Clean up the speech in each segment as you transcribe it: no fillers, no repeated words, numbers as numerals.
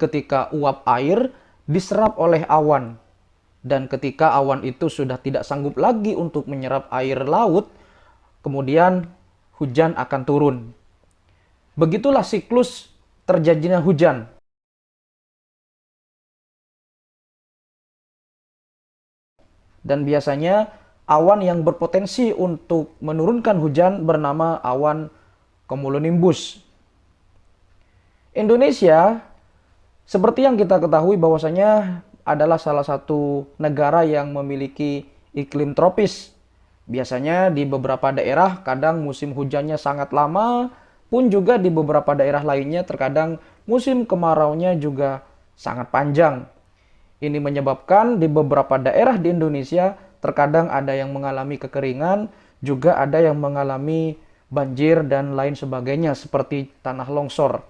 ketika uap air diserap oleh awan. Dan ketika awan itu sudah tidak sanggup lagi untuk menyerap air laut, kemudian hujan akan turun. Begitulah siklus terjadinya hujan. Dan biasanya awan yang berpotensi untuk menurunkan hujan bernama awan cumulonimbus. Indonesia, seperti yang kita ketahui bahwasanya adalah salah satu negara yang memiliki iklim tropis. Biasanya di beberapa daerah kadang musim hujannya sangat lama, pun juga di beberapa daerah lainnya terkadang musim kemaraunya juga sangat panjang. Ini menyebabkan di beberapa daerah di Indonesia terkadang ada yang mengalami kekeringan, juga ada yang mengalami banjir dan lain sebagainya seperti tanah longsor.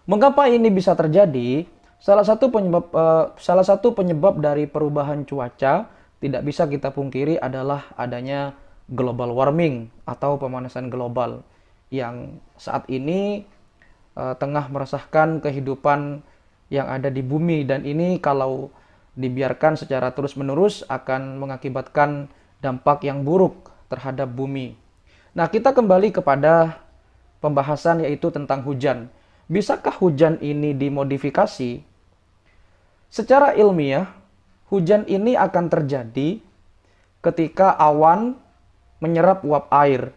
Mengapa ini bisa terjadi? Salah satu penyebab dari perubahan cuaca tidak bisa kita pungkiri adalah adanya global warming atau pemanasan global yang saat ini tengah meresahkan kehidupan yang ada di bumi, dan ini kalau dibiarkan secara terus-menerus akan mengakibatkan dampak yang buruk terhadap bumi. Nah, kita kembali kepada pembahasan yaitu tentang hujan. Bisakah hujan ini dimodifikasi? Secara ilmiah, hujan ini akan terjadi ketika awan menyerap uap air.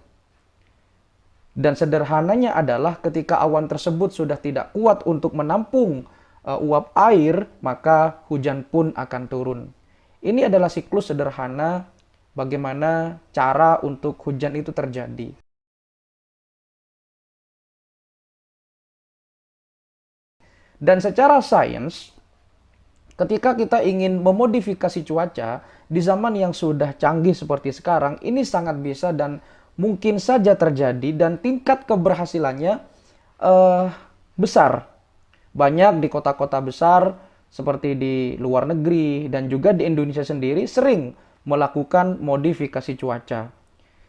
Dan sederhananya adalah ketika awan tersebut sudah tidak kuat untuk menampung uap air, maka hujan pun akan turun. Ini adalah siklus sederhana bagaimana cara untuk hujan itu terjadi. Dan secara sains, ketika kita ingin memodifikasi cuaca di zaman yang sudah canggih seperti sekarang, ini sangat bisa dan mungkin saja terjadi, dan tingkat keberhasilannya besar. Banyak di kota-kota besar seperti di luar negeri dan juga di Indonesia sendiri sering melakukan modifikasi cuaca.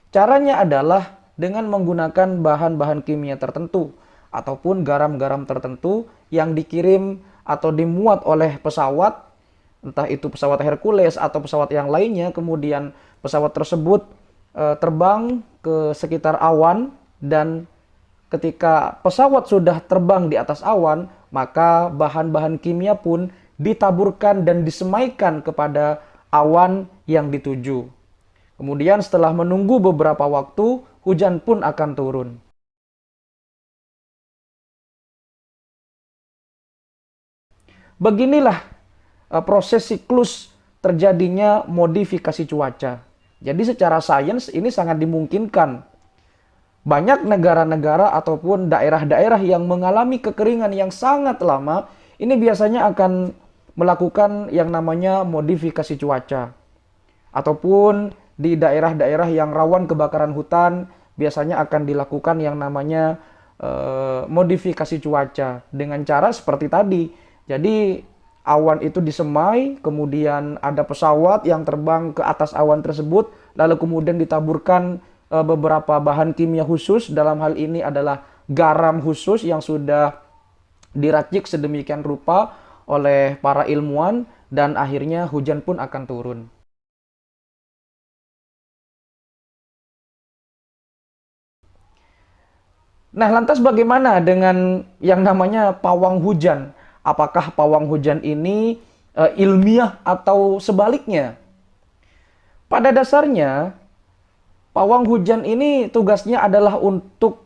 Caranya adalah dengan menggunakan bahan-bahan kimia tertentu ataupun garam-garam tertentu yang dikirim atau dimuat oleh pesawat, entah itu pesawat Hercules atau pesawat yang lainnya, kemudian pesawat tersebut terbang ke sekitar awan, dan ketika pesawat sudah terbang di atas awan, maka bahan-bahan kimia pun ditaburkan dan disemaikan kepada awan yang dituju. Kemudian setelah menunggu beberapa waktu, hujan pun akan turun. Beginilah proses siklus terjadinya modifikasi cuaca. Jadi secara sains ini sangat dimungkinkan. Banyak negara-negara ataupun daerah-daerah yang mengalami kekeringan yang sangat lama, ini biasanya akan melakukan yang namanya modifikasi cuaca. Ataupun di daerah-daerah yang rawan kebakaran hutan, biasanya akan dilakukan yang namanya modifikasi cuaca dengan cara seperti tadi. Jadi awan itu disemai, kemudian ada pesawat yang terbang ke atas awan tersebut, lalu kemudian ditaburkan beberapa bahan kimia khusus, dalam hal ini adalah garam khusus yang sudah diracik sedemikian rupa oleh para ilmuwan, dan akhirnya hujan pun akan turun. Nah, lantas bagaimana dengan yang namanya pawang hujan? Apakah pawang hujan ini ilmiah atau sebaliknya? Pada dasarnya, pawang hujan ini tugasnya adalah untuk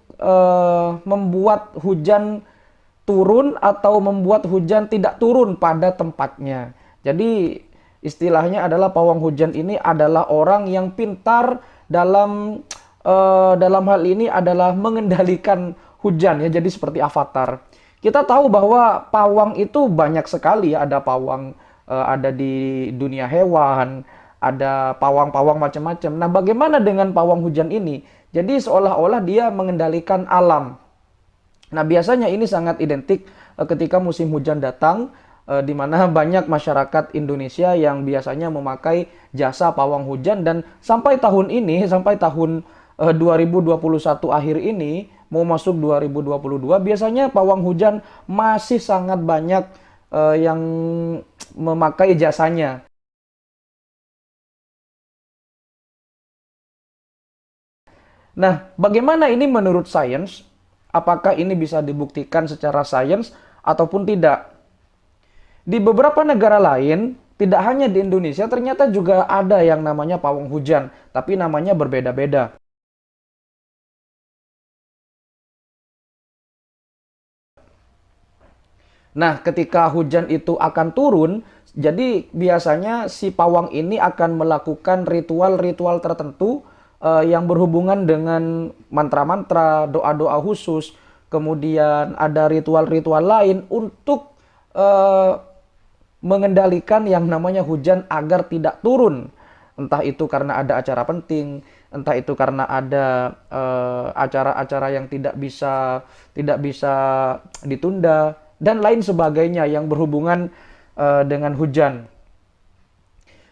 membuat hujan turun atau membuat hujan tidak turun pada tempatnya. Jadi istilahnya adalah pawang hujan ini adalah orang yang pintar dalam hal ini adalah mengendalikan hujan ya. Jadi seperti avatar. Kita tahu bahwa pawang itu banyak sekali ya. Ada pawang ada di dunia hewan, ada pawang-pawang macam-macam. Nah, bagaimana dengan pawang hujan ini? Jadi seolah-olah dia mengendalikan alam. Nah, biasanya ini sangat identik ketika musim hujan datang, di mana banyak masyarakat Indonesia yang biasanya memakai jasa pawang hujan, dan sampai tahun ini, sampai tahun 2021 akhir ini, mau masuk 2022, biasanya pawang hujan masih sangat banyak yang memakai jasanya. Nah, bagaimana ini menurut sains? Apakah ini bisa dibuktikan secara sains ataupun tidak? Di beberapa negara lain, tidak hanya di Indonesia, ternyata juga ada yang namanya pawang hujan, tapi namanya berbeda-beda. Nah, ketika hujan itu akan turun, jadi biasanya si pawang ini akan melakukan ritual-ritual tertentu yang berhubungan dengan mantra-mantra, doa-doa khusus, kemudian ada ritual-ritual lain untuk eh, mengendalikan yang namanya hujan agar tidak turun. Entah itu karena ada acara penting, entah itu karena ada acara-acara yang tidak bisa ditunda dan lain sebagainya yang berhubungan dengan hujan.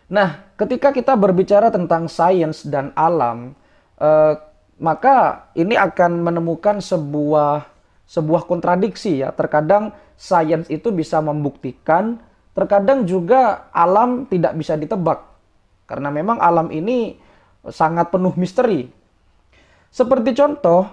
Nah, ketika kita berbicara tentang sains dan alam, eh, maka ini akan menemukan sebuah kontradiksi ya. Terkadang sains itu bisa membuktikan, terkadang juga alam tidak bisa ditebak. Karena memang alam ini sangat penuh misteri. Seperti contoh,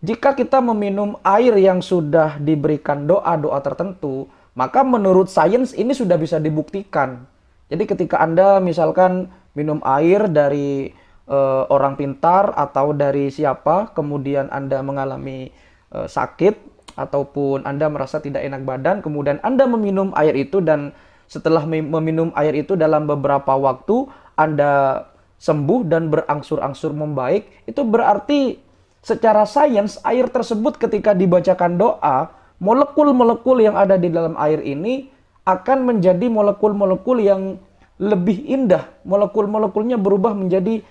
jika kita meminum air yang sudah diberikan doa-doa tertentu, maka menurut sains ini sudah bisa dibuktikan. Jadi ketika Anda misalkan minum air dari orang pintar atau dari siapa, kemudian Anda mengalami sakit ataupun Anda merasa tidak enak badan, kemudian Anda meminum air itu dan setelah meminum air itu dalam beberapa waktu Anda sembuh dan berangsur-angsur membaik, itu berarti secara sains air tersebut ketika dibacakan doa, molekul-molekul yang ada di dalam air ini akan menjadi molekul-molekul yang lebih indah. Molekul-molekulnya berubah menjadi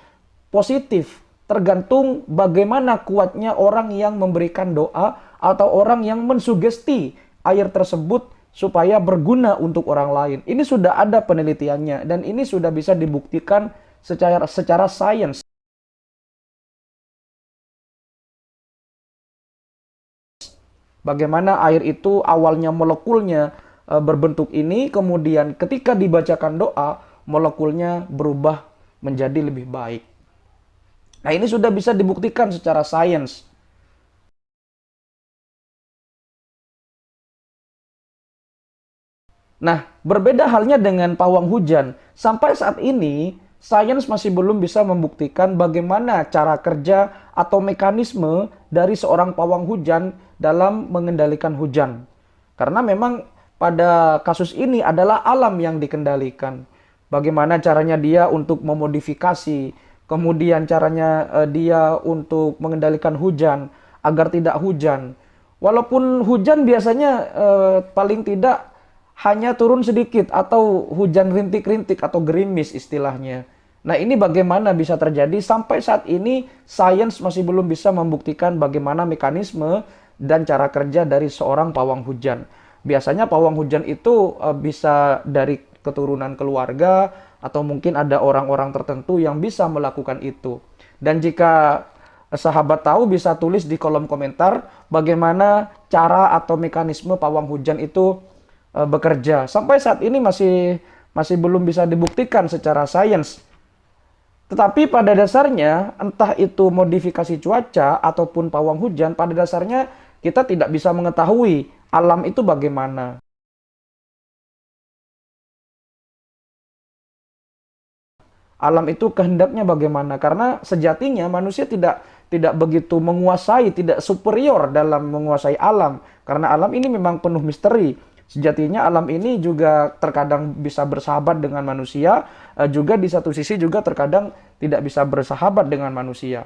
positif. Tergantung bagaimana kuatnya orang yang memberikan doa atau orang yang mensugesti air tersebut supaya berguna untuk orang lain. Ini sudah ada penelitiannya dan ini sudah bisa dibuktikan secara sains. Bagaimana air itu awalnya molekulnya berbentuk ini, kemudian ketika dibacakan doa, molekulnya berubah menjadi lebih baik. Nah, ini sudah bisa dibuktikan secara sains. Nah, berbeda halnya dengan pawang hujan. Sampai saat ini, sains masih belum bisa membuktikan bagaimana cara kerja atau mekanisme dari seorang pawang hujan dalam mengendalikan hujan. Karena memang pada kasus ini adalah alam yang dikendalikan. Bagaimana caranya dia untuk memodifikasi, kemudian caranya dia untuk mengendalikan hujan agar tidak hujan. Walaupun hujan biasanya paling tidak hanya turun sedikit atau hujan rintik-rintik atau gerimis istilahnya. Nah, ini bagaimana bisa terjadi? Sampai saat ini sains masih belum bisa membuktikan bagaimana mekanisme dan cara kerja dari seorang pawang hujan. Biasanya pawang hujan itu bisa dari keturunan keluarga atau mungkin ada orang-orang tertentu yang bisa melakukan itu. Dan jika sahabat tahu bisa tulis di kolom komentar bagaimana cara atau mekanisme pawang hujan itu bekerja. Sampai saat ini masih belum bisa dibuktikan secara sains. Tetapi pada dasarnya, entah itu modifikasi cuaca ataupun pawang hujan, pada dasarnya kita tidak bisa mengetahui alam itu bagaimana. Alam itu kehendaknya bagaimana? Karena sejatinya manusia tidak begitu menguasai, tidak superior dalam menguasai alam. Karena alam ini memang penuh misteri. Sejatinya alam ini juga terkadang bisa bersahabat dengan manusia, juga di satu sisi juga terkadang tidak bisa bersahabat dengan manusia.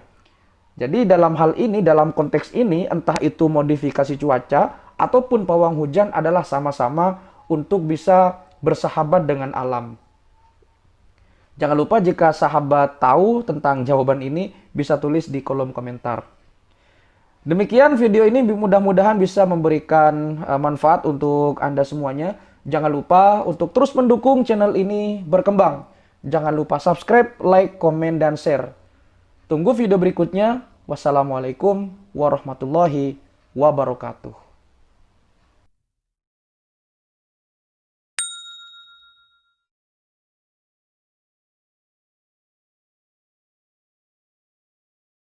Jadi dalam hal ini, dalam konteks ini, entah itu modifikasi cuaca ataupun pawang hujan adalah sama-sama untuk bisa bersahabat dengan alam. Jangan lupa jika sahabat tahu tentang jawaban ini, bisa tulis di kolom komentar. Demikian video ini mudah-mudahan bisa memberikan manfaat untuk Anda semuanya. Jangan lupa untuk terus mendukung channel ini berkembang. Jangan lupa subscribe, like, komen, dan share. Tunggu video berikutnya. Wassalamualaikum warahmatullahi wabarakatuh.